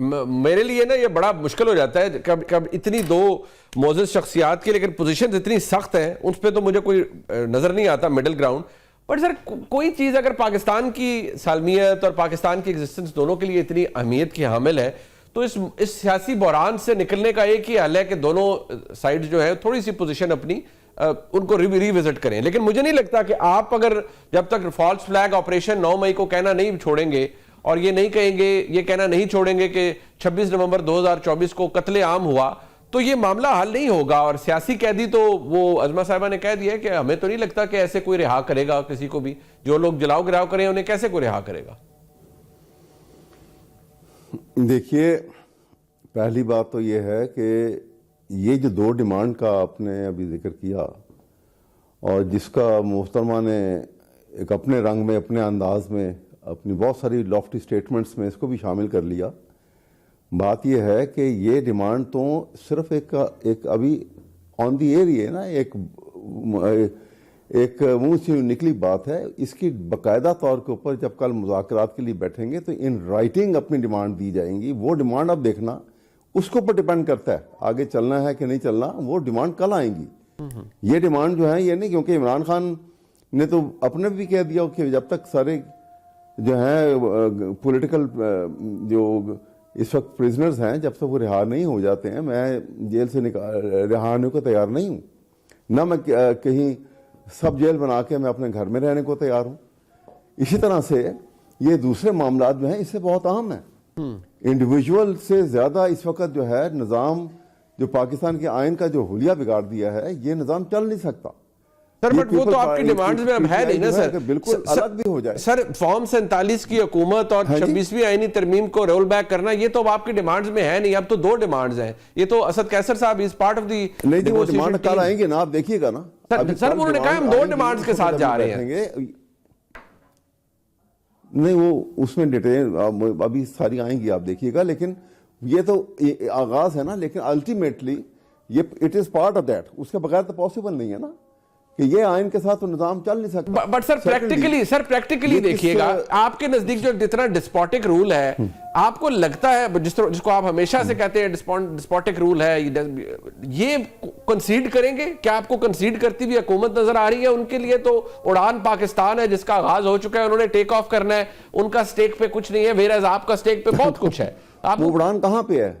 मेरे लिए ना ये बड़ा मुश्किल हो जाता है कब इतनी दो मोअज़्ज़ज़ शख्सियात की, लेकिन पोजीशन इतनी सख्त है, उस पर तो मुझे कोई नजर नहीं आता मिडिल ग्राउंड। बट सर कोई चीज़ अगर पाकिस्तान की सालमियत और पाकिस्तान की एग्जिस्टेंस दोनों के लिए इतनी अहमियत की हामिल है, तो इस सियासी बहरान से निकलने का एक ही हल है कि दोनों साइड जो है थोड़ी सी पोजीशन अपनी उनको रिविजिट करें। लेकिन मुझे नहीं लगता कि आप अगर जब तक फॉल्स फ्लैग ऑपरेशन 9 मई को कहना नहीं छोड़ेंगे और ये नहीं कहेंगे, ये कहना नहीं छोड़ेंगे कि 26 नवंबर 2024 को कत्ले आम हुआ, तो ये मामला हल नहीं होगा। और सियासी कैदी तो वो अजमा साहिबा ने कह दिया कि हमें तो नहीं लगता कि ऐसे कोई रिहा करेगा किसी को भी। जो लोग जलाओ गिराव करें उन्हें कैसे कोई रिहा करेगा? देखिए, पहली बात तो ये है कि ये जो दो डिमांड का आपने अभी जिक्र किया और जिसका मोहतरमा ने एक अपने रंग में, अपने अंदाज में, अपनी बहुत सारी लॉफ्टी स्टेटमेंट्स में इसको भी शामिल कर लिया। बात यह है कि ये डिमांड तो सिर्फ एक अभी ऑन दी एयर ही है ना, एक मुंह से निकली बात है। इसकी बाकायदा तौर के ऊपर जब कल मुज़ाकरात के लिए बैठेंगे तो इन राइटिंग अपनी डिमांड दी जाएंगी। वो डिमांड अब देखना उसके ऊपर डिपेंड करता है आगे चलना है कि नहीं चलना, वो डिमांड कल आएंगी। ये डिमांड जो है ये नहीं, क्योंकि इमरान खान ने तो अपने भी कह दिया कि जब तक सारे जो हैं पॉलिटिकल जो इस वक्त प्रिजनर्स हैं, जब तक वो रिहा नहीं हो जाते हैं, मैं जेल से रिहा होने को तैयार नहीं हूँ। ना मैं कहीं सब जेल बना के मैं अपने घर में रहने को तैयार हूँ। इसी तरह से ये दूसरे मामला जो हैं इससे बहुत अहम है। इंडिविजुअल से ज्यादा इस वक्त जो है निज़ाम, जो पाकिस्तान के आइन का जो हुलिया बिगाड़ दिया है, ये निज़ाम चल नहीं सकता सर। बट वो तो आपकी डिमांड्स में अब है नहीं ना सर, बिल्कुल अलग भी हो जाए सर। फॉर्म 47 की हुकूमत और 26वीं आईनी तरमीम को रोल बैक करना, ये तो अब आपकी डिमांड्स में है नहीं। अब तो दो डिमांड्स हैं। ये तो असद कैसर साहब इज पार्ट ऑफ दी नहीं, वो डिमांड कल आएंगे ना, आप देखिएगा ना सर। उन्होंने कहा हम दो डिमांड्स के साथ जा रहे हैं। नहीं, वो उसमें डिटेल अभी सारी आएंगी, आप देखिएगा। लेकिन ये तो आगाज है ना, लेकिन अल्टीमेटली ये it is part of that. उसके बगैर तो पॉसिबल नहीं है ना कि ये आइन के साथ तो निजाम चल नहीं सकता। बट सर प्रैक्टिकली देखिएगा, आपके नजदीक जो जितना डिस्पोटिक रूल है, आपको लगता है जिसको आप हमेशा से कहते हैं डिस्पोटिक रूल है, ये कंसीड करेंगे? क्या आपको कंसीड करती हुई हुकूमत नजर आ रही है? उनके लिए तो उड़ान पाकिस्तान है जिसका आगाज हो चुका है, उन्होंने टेक ऑफ करना है, उनका स्टेक पे कुछ नहीं है, वेराज आपका स्टेक पे बहुत कुछ है। आप वो उड़ान कहां पे है?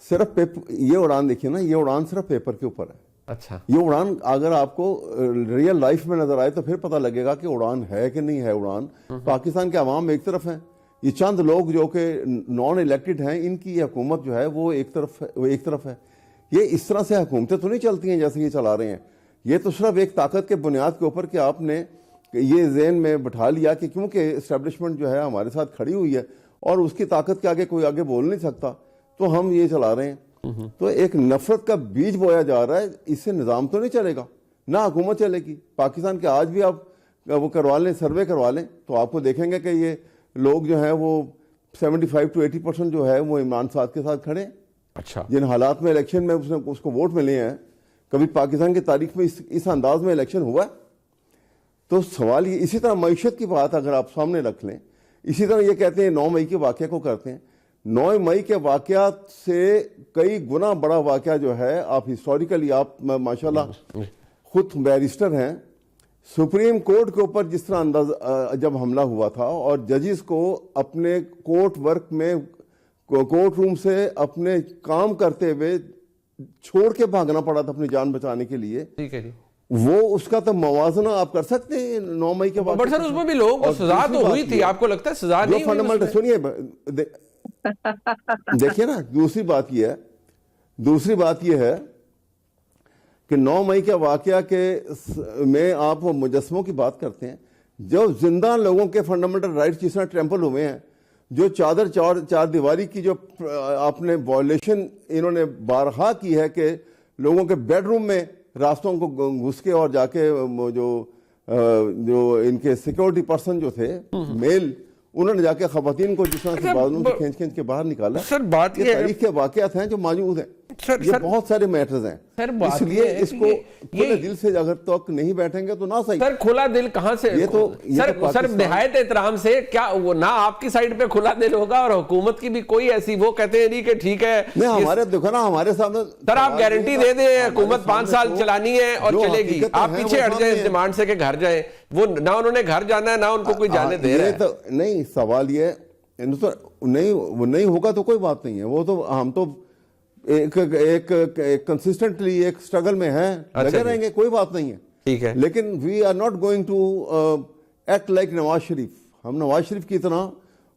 सिर्फ ये उड़ान देखिए ना, ये उड़ान सिर्फ पेपर के ऊपर है। अच्छा, ये उड़ान अगर आपको रियल लाइफ में नजर आए तो फिर पता लगेगा कि उड़ान है कि नहीं है उड़ान। पाकिस्तान के अवाम एक तरफ है, ये चंद लोग जो कि नॉन इलेक्टेड हैं, इनकी हुकूमत जो है वो एक तरफ है। ये इस तरह से हुकूमतें तो नहीं चलती हैं जैसे ये चला रहे हैं। ये तो सिर्फ एक ताकत के बुनियाद के ऊपर कि आपने ये ज़हन में बैठा लिया कि क्योंकि इस्टेब्लिशमेंट जो है हमारे साथ खड़ी हुई है और उसकी ताकत के आगे कोई आगे बोल नहीं सकता, तो हम ये चला रहे हैं। तो एक नफरत का बीज बोया जा रहा है। इससे निज़ाम तो नहीं चलेगा, ना हुकूमत चलेगी। पाकिस्तान के आज भी आप वो करवा लें, सर्वे करवा लें, तो आपको देखेंगे कि ये लोग जो हैं वो 75 to 80% जो है वो इमरान साहब के साथ खड़े। अच्छा, जिन हालात में इलेक्शन में उसको वोट मिले हैं, कभी पाकिस्तान की तारीख में इस अंदाज में इलेक्शन हुआ है? तो सवाल ये, इसी तरह मईशत की बात अगर आप सामने रख लें, इसी तरह ये कहते हैं 9 मई के वाक़या को करते हैं। 9 मई के वाक़या से कई गुना बड़ा वाक़या जो है, आप हिस्टोरिकली, आप माशाल्लाह खुद बैरिस्टर हैं, सुप्रीम कोर्ट के ऊपर जिस तरह अंदाज जब हमला हुआ था और जजेस को अपने कोर्ट वर्क में, कोर्ट रूम से अपने काम करते हुए छोड़ के भागना पड़ा था अपनी जान बचाने के लिए। ठीक है जी, वो उसका तो मवाजना आप कर सकते हैं 9 मई के बाद। बट सर उसमें भी लोगों को सजा तो हुई थी, आपको लगता है सजा नहीं हुई? फंडामेंटल सुनिए, देखिए ना, दूसरी बात यह है कि 9 मई के वाकया के में आप मुजस्मों की बात करते हैं, जो जिंदा लोगों के फंडामेंटल राइट्स जिस तरह ट्रैम्पल हुए हैं, जो चार दीवारी की जो आपने वॉयलेशन इन्होंने बारहा की है कि लोगों के बेडरूम में रास्तों को घुस के और जाके जो इनके सिक्योरिटी पर्सन जो थे मेल, उन्होंने जाके खवातीन को जिस तरह से बाजू से खींच के बाहर निकाला। सर बात ये तारीख के वाकयात हैं जो मौजूद हैं। सर, ये बहुत सारे मैटर्स हैं सर, बात इसलिए ये है इसको कि खुले दिल से अगर तक नहीं बैठेंगे तो ना सही। सर खुला दिल कहां से? ये तो सर निहायत एहतराम से क्या वो ना आपकी साइड पे खुला दिल होगा और हुकूमत की भी कोई ऐसी, वो कहते हैं नहीं कि ठीक है नहीं, हमारे देखो ना हमारे सामने सर आप गारंटी दे दे हुकूमत 5 साल चलानी है और चलेगी, आप पीछे हट जाए इस डिमांड से कि घर जाए, वो ना उन्होंने घर जाना है ना उनको कोई जाने दे रहा है। तो नहीं, सवाल ये नहीं होगा तो कोई बात नहीं है, वो तो हम तो एक कंसिस्टेंटली एक स्ट्रगल में हैं, लगे रहेंगे, कोई बात नहीं है, ठीक है। लेकिन we are not going to act like Nawaz Sharif. हम नवाज शरीफ की तरह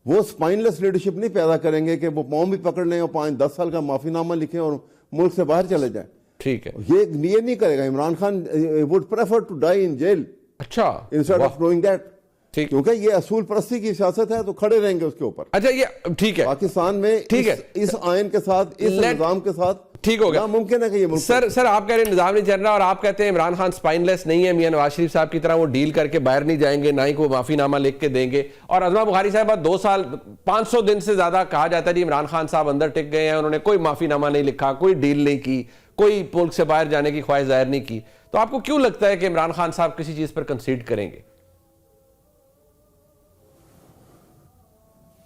वो स्पाइनलेस लीडरशिप नहीं पैदा करेंगे कि वो पाँव भी पकड़ लें और 5-10 साल का माफीनामा लिखें और मुल्क से बाहर चले जाएं। ठीक है, ये नहीं करेगा। Imran Khan would prefer to die in jail अच्छा इंस्टेड ऑफ डूइंग दैट, ठीक, क्योंकि ये असूल परस्ती की सियासत है, तो खड़े रहेंगे उसके ऊपर। अच्छा ये ठीक है, पाकिस्तान में ठीक है, इस आयन के साथ, इस निजाम के साथ ठीक हो गया, मुमकिन है कि ये सर आप कह रहे हैं निजाम नहीं चल रहा और आप कहते हैं इमरान खान स्पाइनलेस नहीं है, मियां नवाज शरीफ साहब की तरह वो डील करके बाहर नहीं जाएंगे, ना ही कोई माफीनामा लिख के देंगे। और अज़मा बुखारी साहब 2 साल 500 दिन से ज्यादा कहा जाता है जी इमरान खान साहब अंदर टिक गए हैं, उन्होंने कोई माफीनामा नहीं लिखा, कोई डील नहीं की, कोई मुल्क से बाहर जाने की ख्वाहिश जाहिर नहीं की, तो आपको क्यों लगता है कि इमरान खान साहब किसी चीज पर कंसीड करेंगे?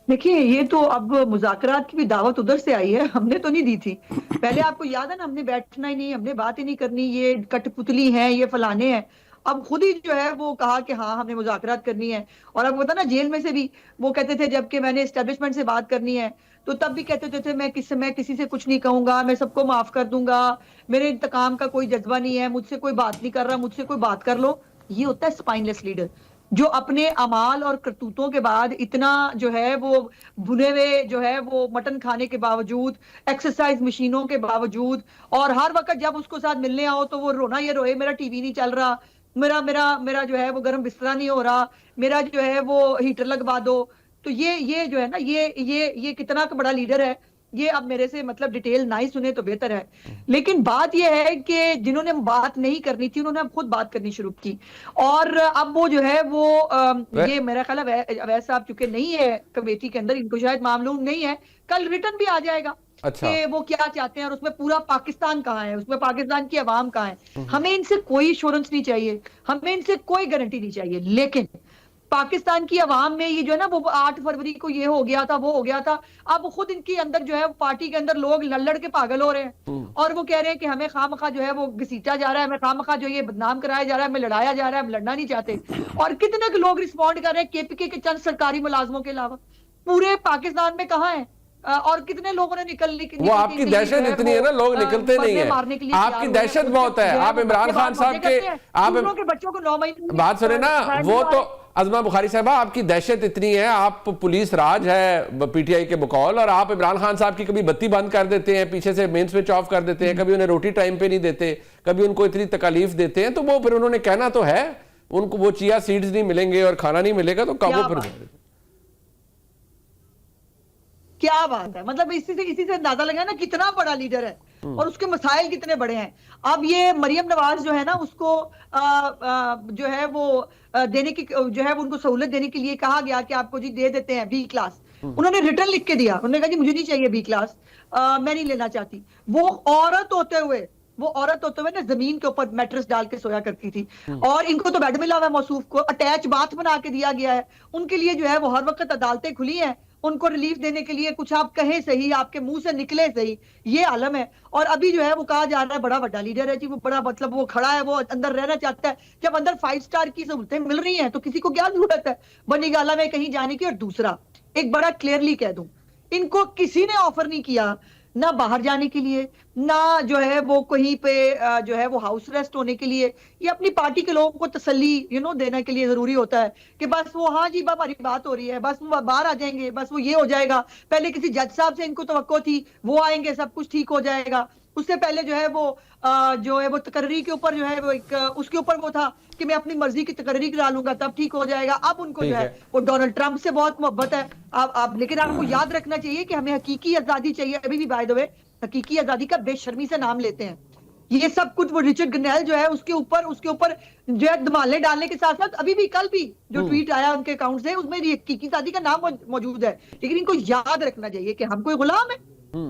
देखिए, ये तो अब मुज़ाकरात की भी दावत उधर से आई है, हमने तो नहीं दी थी। पहले आपको याद है ना, हमने बैठना ही नहीं, हमने बात ही नहीं करनी, ये कठपुतली हैं, ये फलाने हैं। अब खुद ही जो है वो कहा कि हाँ हमने मुज़ाकरात करनी है। और अब पता ना, जेल में से भी वो कहते थे जबकि मैंने एस्टेब्लिशमेंट से बात करनी है तो तब भी कहते थे मैं किसी से कुछ नहीं कहूंगा, मैं सबको माफ कर दूंगा, मेरे इंतकाम का कोई जज्बा नहीं है, मुझसे कोई बात नहीं कर रहा, मुझसे कोई बात कर लो। ये होता है स्पाइनलेस लीडर, जो अपने अमाल और करतूतों के बाद इतना जो है वो भुने हुए जो है वो मटन खाने के बावजूद, एक्सरसाइज मशीनों के बावजूद, और हर वक्त जब उसको साथ मिलने आओ तो वो रोना ये रोए, मेरा टीवी नहीं चल रहा, मेरा मेरा मेरा जो है वो गर्म बिस्तरा नहीं हो रहा, मेरा जो है वो हीटर लगवा दो। तो ये जो है ना, ये कितना का बड़ा लीडर है। ये अब मेरे से मतलब डिटेल ना ही सुने तो बेहतर है। लेकिन बात यह है कि जिन्होंने बात नहीं करनी थी उन्होंने अब खुद बात करनी शुरू की, और अब वो जो है वो ये मेरा ख्याल है अवैध साहब चूंकि नहीं है कमेटी के अंदर, इनको शायद मालूम नहीं है, कल रिटर्न भी आ जाएगा अच्छा, कि वो क्या चाहते हैं और उसमें पूरा पाकिस्तान कहाँ है, उसमें पाकिस्तान की आवाम कहाँ है। हमें इनसे कोई एश्योरेंस नहीं चाहिए, हमें इनसे कोई गारंटी नहीं चाहिए, लेकिन पाकिस्तान की आवाम में ये जो है ना वो 8 फरवरी को ये हो गया था, वो हो गया था, अब खुद इनके अंदर जो है पार्टी के अंदर लोग लड़ के पागल हो रहे हैं और वो कह रहे हैं कि हमें खामखा जो है वो घसीटा जा रहा है, हमें खामखा जो ये बदनाम कराया जा रहा है, हमें लड़ाया जा रहा है, हम लड़ना नहीं चाहते। और कितने लोग रिस्पॉन्ड कर रहे हैं केपीके के चंद सरकारी मुलाजमों के अलावा पूरे पाकिस्तान में कहाँ है, और कितने लोगों ने निकल वो आपकी दहशत इतनी है ना, लोग निकलते नहीं है, आपकी दहशत बहुत है। आप इमरान खान साहब के आप बच्चों को 9 महीने बात सुने ना, वो तो अज़मा बुखारी साहबा आपकी दहशत इतनी है, आप पुलिस राज है पीटीआई के बकौल, और आप इमरान खान साहब की कभी बत्ती बंद कर देते हैं, पीछे से मेन स्विच ऑफ कर देते हैं, कभी उन्हें रोटी टाइम पे नहीं देते, कभी उनको इतनी तकलीफ देते हैं, तो वो फिर उन्होंने कहना तो है उनको वो चिया सीड्स नहीं मिलेंगे और खाना नहीं मिलेगा, तो कब वो फिर क्या बात है। मतलब इसी से अंदाजा लगा ना कितना बड़ा लीडर है और उसके मसाइल कितने बड़े हैं। अब ये मरियम नवाज जो है ना उसको जो है वो देने की जो है उनको सहूलत देने के लिए कहा गया कि आपको जी दे देते हैं B क्लास। उन्होंने रिटर्न लिख के दिया, उन्होंने कहा जी मुझे नहीं चाहिए B क्लास, मैं नहीं लेना चाहती। वो औरत होते हुए ना जमीन के ऊपर मैट्रेस डाल के सोया करती थी, और इनको तो बेड मिला हुआ है, मौसूफ को अटैच बाथ बना के दिया गया है। उनके लिए जो है वो हर वक्त अदालतें खुली हैं उनको रिलीफ देने के लिए, कुछ आप कहें सही, आपके मुंह से निकले सही, ये आलम है। और अभी जो है वो कहा जा रहा है बड़ा बड़ा लीडर है जी, वो बड़ा मतलब वो खड़ा है, वो अंदर रहना चाहता है। जब अंदर 5 स्टार की सहूलतें मिल रही हैं तो किसी को क्या जरूरत है बनीगाला में कहीं जाने की। और दूसरा एक बड़ा क्लियरली कह दूं, इनको किसी ने ऑफर नहीं किया ना बाहर जाने के लिए, ना जो है वो कहीं पे जो है वो हाउस अरेस्ट होने के लिए। ये अपनी पार्टी के लोगों को तसल्ली देने के लिए जरूरी होता है कि बस वो हाँ जी हमारी बात हो रही है, बस वो बाहर आ जाएंगे, बस वो ये हो जाएगा। पहले किसी जज साहब से इनको तवक्को थी वो आएंगे सब कुछ ठीक हो जाएगा, उससे पहले जो है वो तकर्री के ऊपर जो है वो एक उसके ऊपर वो था कि मैं अपनी मर्जी की तकर्री करा लूंगा तब ठीक हो जाएगा। अब उनको जो है वो डोनाल्ड ट्रंप से बहुत मोहब्बत है। अब लेकिन आपको याद रखना चाहिए कि हमें हकीकी आजादी चाहिए। अभी भी बाय द वे हकीकी आजादी का बेशर्मी से नाम लेते हैं। ये सब कुछ वो रिचर्ड गनेल जो है उसके ऊपर जो है धमाले डालने के साथ साथ अभी भी कल भी जो ट्वीट आया उनके अकाउंट से उसमें हकीकी आजादी का नाम मौजूद है। लेकिन इनको याद रखना चाहिए कि हम कोई गुलाम है,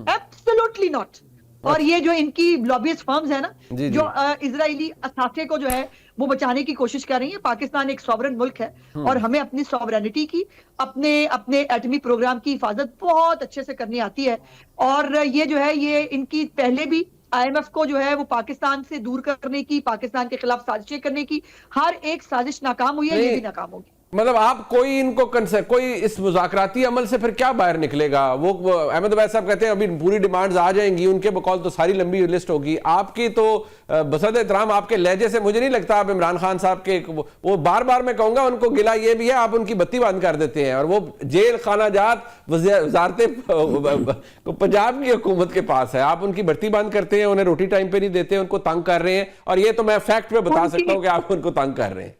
एब्सोल्युटली नॉट। और ये जो इनकी लॉबियस्ट फर्म्स है ना, जी, जो इजरायली असाथे को जो है वो बचाने की कोशिश कर रही है। पाकिस्तान एक सॉवरन मुल्क है और हमें अपनी सॉवरेनिटी की, अपने अपने एटमी प्रोग्राम की हिफाजत बहुत अच्छे से करनी आती है। और ये जो है ये इनकी पहले भी IMF को जो है वो पाकिस्तान से दूर करने की, पाकिस्तान के खिलाफ साजिशें करने की, हर एक साजिश नाकाम हुई है, ये भी नाकाम होगी। मतलब आप कोई इनको कोई इस मुज़ाकराती अमल से फिर क्या बाहर निकलेगा? वो अहमद अवैस साहब कहते हैं अभी पूरी डिमांड्स आ जाएंगी, उनके बकौल तो सारी लंबी लिस्ट होगी। आपकी तो बसद एहतराम आपके लहजे से मुझे नहीं लगता आप इमरान खान साहब के, वो बार बार मैं कहूंगा उनको गिला ये भी है आप उनकी बत्ती बंद कर देते हैं और वो जेल खाना जात वजारते पंजाब की हुकूमत के पास है, आप उनकी बत्ती बंद करते हैं, उन्हें रोटी टाइम पे नहीं देते, उनको तंग कर रहे हैं। और ये तो मैं फैक्ट पे बता सकता हूं कि आप उनको तंग कर रहे हैं।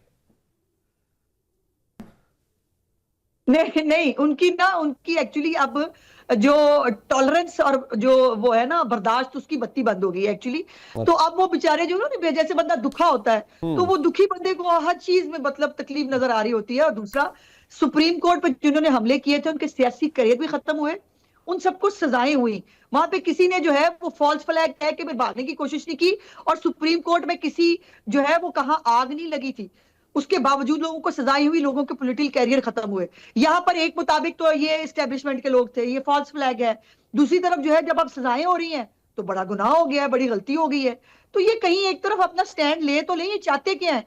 नहीं नहीं, उनकी एक्चुअली अब जो टॉलरेंस और जो वो है ना बर्दाश्त, उसकी बत्ती बंद हो गई एक्चुअली। तो अब वो बेचारे जो ना, जैसे बंदा दुखा होता है तो वो दुखी बंदे को हर चीज में मतलब तकलीफ नजर आ रही होती है। और दूसरा, सुप्रीम कोर्ट पर जिन्होंने हमले किए थे उनके सियासी करियर भी खत्म हुए, उन सबको सजाएं हुई। वहां पे किसी ने जो है वो फॉल्स फ्लैग कह के फिर भागने की कोशिश नहीं की, और सुप्रीम कोर्ट में किसी जो है वो कहाँ आग नहीं लगी थी, उसके बावजूद लोगों को सजाई हुई, लोगों के पॉलिटिकल कैरियर खत्म हुए। यहां पर एक मुताबिक तो ये एस्टेब्लिशमेंट के लोग थे, ये फॉल्स फ्लैग है। दूसरी तरफ जो है जब अब सजाएं हो रही हैं तो बड़ा गुनाह हो गया है, बड़ी गलती हो गई है। तो ये कहीं एक तरफ अपना स्टैंड ले तो ले, ये चाहते क्या है